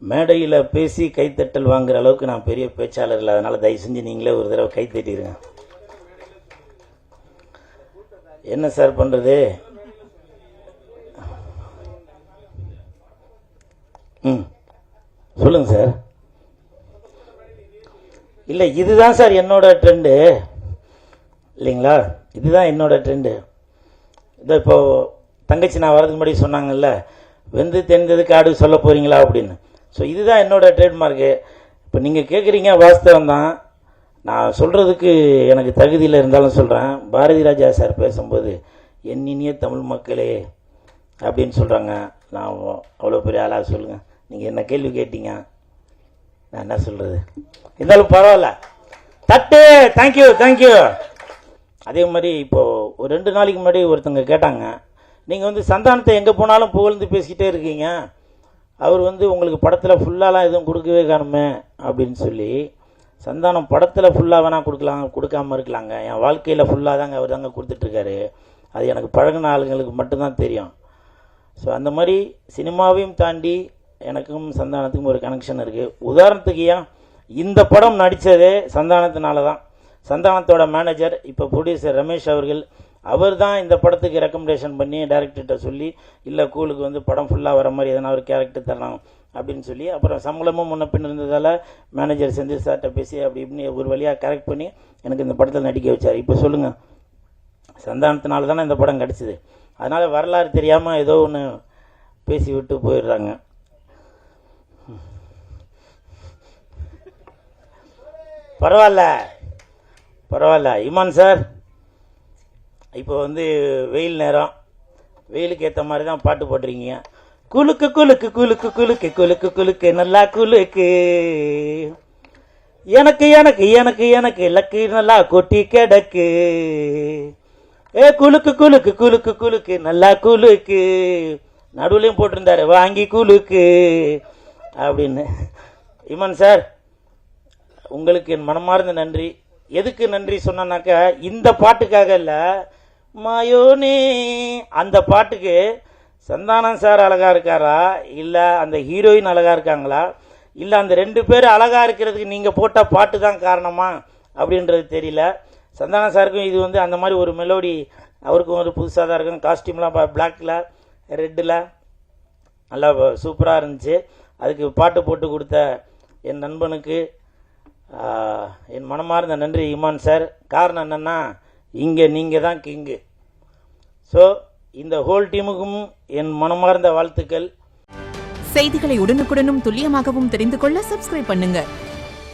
மேடையில் பேசி கைத்தட்டல் வாங்குற அளவுக்கு நான் பெரிய பேச்சாளர் இல்லை. அதனால் தயவு செஞ்சு நீங்களே ஒரு தடவை கைத்தட்டிடுங்க. என்ன சார் பண்ணுறது? சொல்லுங்கள் சார். இல்லை, இதுதான் சார் என்னோட ட்ரெண்டு இல்லைங்களா? இதுதான் என்னோட ட்ரெண்டு. இதை இப்போது தங்கச்சி நான் வரதுக்கு முன்னாடி சொன்னாங்கல்ல, வெந்து தெரிந்தது காடு சொல்ல போகிறீங்களா அப்படின்னு. ஸோ இதுதான் என்னோடய ட்ரேட்மார்க்கு. இப்போ நீங்கள் கேட்குறீங்க, வாஸ்தவம் தான். நான் சொல்கிறதுக்கு எனக்கு தகுதியில் இருந்தாலும் சொல்கிறேன். பாரதி ராஜா சார் பேசும்போது என் இனிய தமிழ் மக்களே அப்படின்னு சொல்கிறாங்க. நான் அவ்வளோ பெரிய ஆளாக சொல்லுங்கள். நீங்கள் என்ன கேள்வி கேட்டீங்க, நான் என்ன சொல்கிறது? இருந்தாலும் பரவாயில்ல. தட்டு. Thank you thank you. அதே மாதிரி இப்போது ஒரு 2 நாளைக்கு முன்னாடி ஒருத்தங்க கேட்டாங்க, நீங்கள் வந்து சந்தானத்தை எங்கே போனாலும் புகழ்ந்து பேசிக்கிட்டே இருக்கீங்க, அவர் வந்து உங்களுக்கு படத்தில் ஃபுல்லாலாம் எதுவும் கொடுக்கவே காணுமே அப்படின்னு சொல்லி. சந்தானம் படத்தில் ஃபுல்லாக வேணால் கொடுக்காமல் இருக்கலாங்க. என் வாழ்க்கையில் ஃபுல்லாக தாங்க அவர் தாங்க கொடுத்துட்ருக்காரு. அது எனக்கு பழகின ஆளுங்களுக்கு மட்டும்தான் தெரியும். ஸோ அந்த மாதிரி சினிமாவையும் தாண்டி எனக்கும் சந்தானத்துக்கும் ஒரு கனெக்ஷன் இருக்குது. உதாரணத்துக்கு ஏன் இந்த படம் நடித்ததே சந்தானத்தினால தான். சந்தானத்தோட மேனேஜர் இப்போ ப்ரொடியூசர் ரமேஷ் அவர்கள், அவர் தான் இந்த படத்துக்கு ரெக்கமெண்டேஷன் பண்ணி டைரக்டர்கிட்ட சொல்லி, இல்லை கூலுக்கு வந்து படம் ஃபுல்லாக வர மாதிரி எதனா ஒரு கேரக்டர் தரலாம் அப்படின்னு சொல்லி, அப்புறம் சம்பளமும் முன்ன பின் இருந்ததால் மேனேஜர் செஞ்சு சார்கிட்ட பேசி அப்படி இப்படின்னு ஒரு வழியாக கரெக்ட் பண்ணி எனக்கு இந்த படத்தில் நடிக்க வச்சார். இப்போ சொல்லுங்கள், சந்தானத்தினால தானே இந்த படம் கிடச்சிது. அதனால் வரலாறு தெரியாமல் ஏதோ ஒன்று பேசி விட்டு போயிடுறாங்க. பரவாயில்ல பரவாயில்ல. இமான் சார், இப்போ வந்து வெயில் நேரம், வெயிலுக்கு ஏற்ற மாதிரி தான் பாட்டு போட்டிருக்கீங்க. குலுக்கு குலுக்கு குலுக்கு குலுக்கு குலுக்கு குலுக்கு நல்லா குலுக்கு, எனக்கு எனக்கு எனக்கு எனக்கு லக்கு நல்லா கொட்டி கிடக்கு, ஏ குலுக்கு குலுக்கு குலுக்கு குலுக்கு நல்லா குலுக்கு. நடுவுலையும் போட்டிருந்தாரு வாங்கி குலுக்கு அப்படின்னு. இமான் சார், உங்களுக்கு என் மனமார்ந்த நன்றி. எதுக்கு நன்றி சொன்னாக்கா, இந்த பாட்டுக்காக இல்லை, மாயோனே அந்த பாட்டுக்கு சந்தானம் சார் அழகா இருக்காரா, இல்லை அந்த ஹீரோயின் அழகா இருக்காங்களா, இல்லை அந்த 2 பேர் அழகா இருக்கிறதுக்கு நீங்கள் போட்ட பாட்டு தான் காரணமா அப்படின்றது தெரியல. சந்தானம் சாருக்கும் இது வந்து அந்த மாதிரி ஒரு மெலோடி அவருக்கும் ஒரு புதுசாக தான் இருக்கும். காஸ்டியூம்லாம் பிளாக்கில் ரெட்டில் நல்லா சூப்பராக இருந்துச்சு. அதுக்கு பாட்டு போட்டு கொடுத்த என் நண்பனுக்கு என் மனமார்ந்த நன்றி இமான் சார். காரணம் என்னென்னா, இங்கே நீங்கள் தான் கிங்கு. ஸோ இந்த ஹோல் டீமுக்கும் என் மனமார்ந்த வாழ்த்துக்கள். செய்திகளை உடனுக்குடனும் துல்லியமாகவும் தெரிந்து கொள்ள சப்ஸ்கிரைப் பண்ணுங்க.